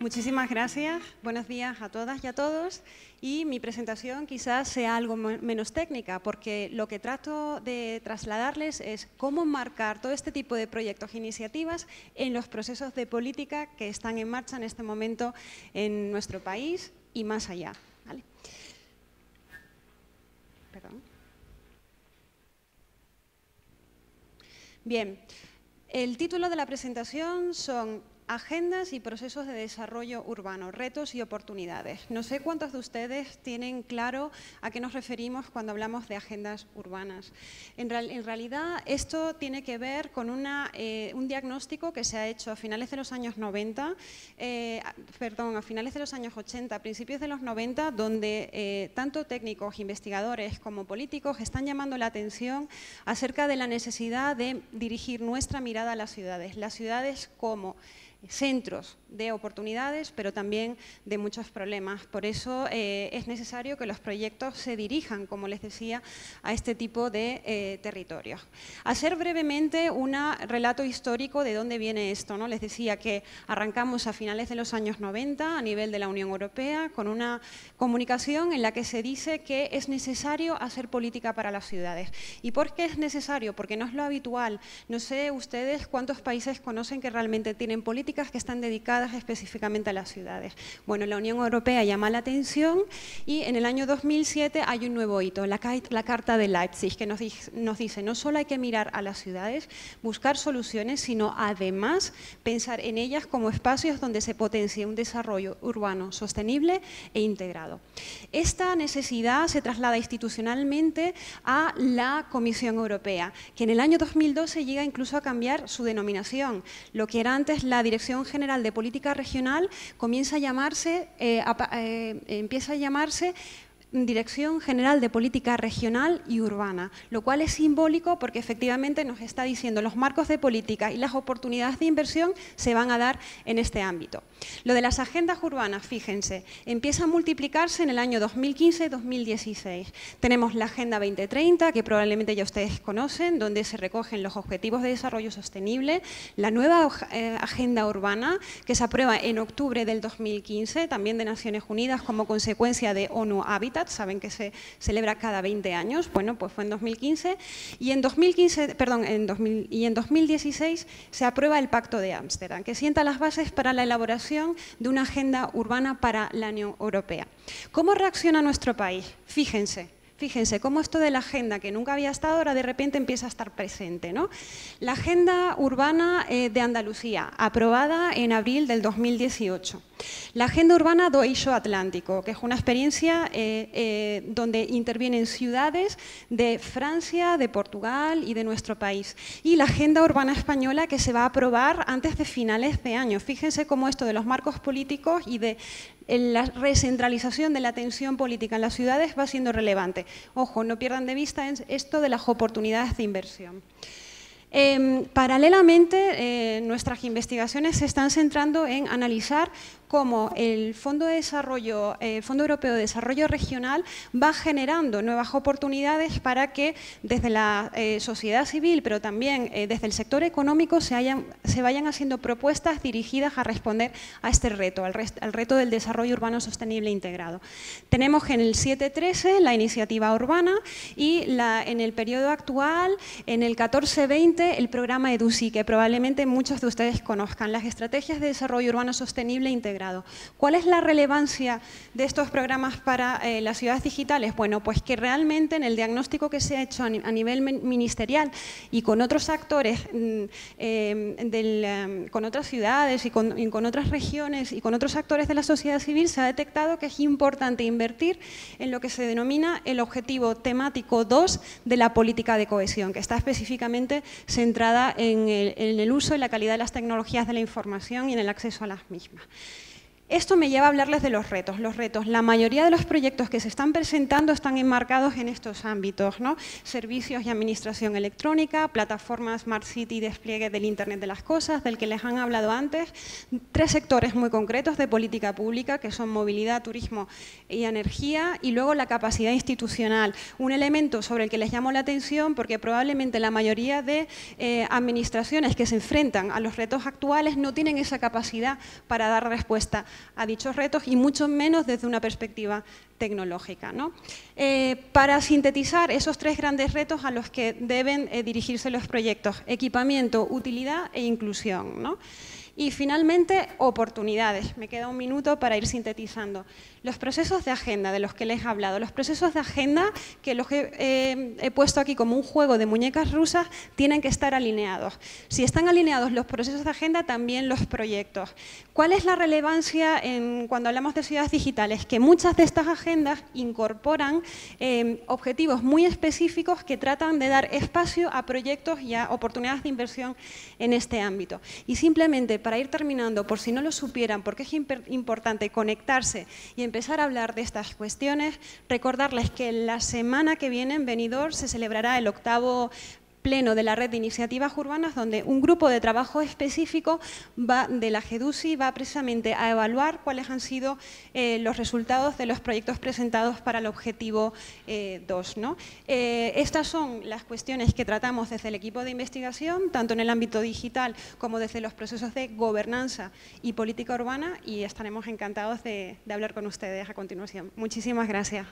Muchísimas gracias. Buenos días a todas y a todos. Y mi presentación quizás sea algo menos técnica, porque lo que trato de trasladarles es cómo marcar todo este tipo de proyectos e iniciativas en los procesos de política que están en marcha en este momento en nuestro país y más allá. ¿Vale? Perdón. Bien, el título de la presentación son Agendas y procesos de desarrollo urbano, retos y oportunidades. No sé cuántos de ustedes tienen claro a qué nos referimos cuando hablamos de agendas urbanas. En realidad, esto tiene que ver con un diagnóstico que se ha hecho a finales de los años 90, a finales de los años 80, a principios de los 90, donde tanto técnicos, investigadores como políticos están llamando la atención acerca de la necesidad de dirigir nuestra mirada a las ciudades como centros de oportunidades, pero también de muchos problemas. Por eso es necesario que los proyectos se dirijan, como les decía, a este tipo de territorios. Hacer brevemente un relato histórico de dónde viene esto, ¿no? Les decía que arrancamos a finales de los años 90 a nivel de la Unión Europea con una comunicación en la que se dice que es necesario hacer política para las ciudades. ¿Y por qué es necesario? Porque no es lo habitual. No sé ustedes cuántos países conocen que realmente tienen políticas que están dedicadas específicamente a las ciudades. Bueno, la Unión Europea llama la atención y en el año 2007 hay un nuevo hito, la Carta de Leipzig, que nos dice no solo hay que mirar a las ciudades, buscar soluciones, sino además pensar en ellas como espacios donde se potencie un desarrollo urbano sostenible e integrado. Esta necesidad se traslada institucionalmente a la Comisión Europea, que en el año 2012 llega incluso a cambiar su denominación. Lo que era antes la Dirección General de Política Regional empieza a llamarse Dirección General de Política Regional y Urbana, lo cual es simbólico porque efectivamente nos está diciendo los marcos de política y las oportunidades de inversión se van a dar en este ámbito. Lo de las agendas urbanas, fíjense, empieza a multiplicarse en el año 2015-2016. Tenemos la Agenda 2030, que probablemente ya ustedes conocen, donde se recogen los Objetivos de Desarrollo Sostenible, la nueva Agenda Urbana, que se aprueba en octubre del 2015, también de Naciones Unidas como consecuencia de ONU Habitat. Saben que se celebra cada 20 años, bueno, pues fue en 2015 y en 2016 se aprueba el Pacto de Ámsterdam, que sienta las bases para la elaboración de una agenda urbana para la Unión Europea. ¿Cómo reacciona nuestro país? Fíjense cómo esto de la agenda, que nunca había estado, ahora de repente empieza a estar presente, ¿no? La Agenda Urbana de Andalucía, aprobada en abril del 2018. La Agenda Urbana do Eixo Atlántico, que es una experiencia donde intervienen ciudades de Francia, de Portugal y de nuestro país. Y la Agenda Urbana Española, que se va a aprobar antes de finales de año. Fíjense cómo esto de los marcos políticos y de la recentralización de la atención política en las ciudades va siendo relevante. Ojo, no pierdan de vista esto de las oportunidades de inversión. Paralelamente, nuestras investigaciones se están centrando en analizar cómo el Fondo Europeo de Desarrollo Regional va generando nuevas oportunidades para que desde la sociedad civil, pero también desde el sector económico se vayan haciendo propuestas dirigidas a responder a este reto, al reto del desarrollo urbano sostenible e integrado. Tenemos en el 713 la iniciativa urbana y en el periodo actual, en el 1420, el programa EDUSI, que probablemente muchos de ustedes conozcan, las estrategias de desarrollo urbano sostenible e integrado. ¿Cuál es la relevancia de estos programas para las ciudades digitales? Bueno, pues que realmente en el diagnóstico que se ha hecho a nivel ministerial y con otros actores, con otras ciudades y con otras regiones y con otros actores de la sociedad civil, se ha detectado que es importante invertir en lo que se denomina el objetivo temático 2 de la política de cohesión, que está específicamente centrada en el uso y la calidad de las tecnologías de la información y en el acceso a las mismas. Esto me lleva a hablarles de los retos. La mayoría de los proyectos que se están presentando están enmarcados en estos ámbitos, ¿no? Servicios y administración electrónica, plataformas Smart City y despliegue del Internet de las cosas, del que les han hablado antes. 3 sectores muy concretos de política pública, que son movilidad, turismo y energía, y luego la capacidad institucional. Un elemento sobre el que les llamo la atención porque probablemente la mayoría de administraciones que se enfrentan a los retos actuales no tienen esa capacidad para dar respuesta a dichos retos y mucho menos desde una perspectiva tecnológica, ¿no? Para sintetizar esos 3 grandes retos a los que deben dirigirse los proyectos: equipamiento, utilidad e inclusión, ¿no? Y finalmente, oportunidades. Me queda un minuto para ir sintetizando. Los procesos de agenda de los que les he hablado, los procesos de agenda que los he puesto aquí como un juego de muñecas rusas, tienen que estar alineados. Si están alineados los procesos de agenda, también los proyectos. ¿Cuál es la relevancia cuando hablamos de ciudades digitales? Que muchas de estas agendas incorporan objetivos muy específicos que tratan de dar espacio a proyectos y a oportunidades de inversión en este ámbito. Y simplemente, para ir terminando, por si no lo supieran, porque es importante conectarse y empezar a hablar de estas cuestiones, recordarles que la semana que viene en Benidorm se celebrará el 8º pleno de la red de iniciativas urbanas, donde un grupo de trabajo específico de la GEDUSI va precisamente a evaluar cuáles han sido los resultados de los proyectos presentados para el objetivo 2, ¿no? Estas son las cuestiones que tratamos desde el equipo de investigación, tanto en el ámbito digital como desde los procesos de gobernanza y política urbana, y estaremos encantados de hablar con ustedes a continuación. Muchísimas gracias.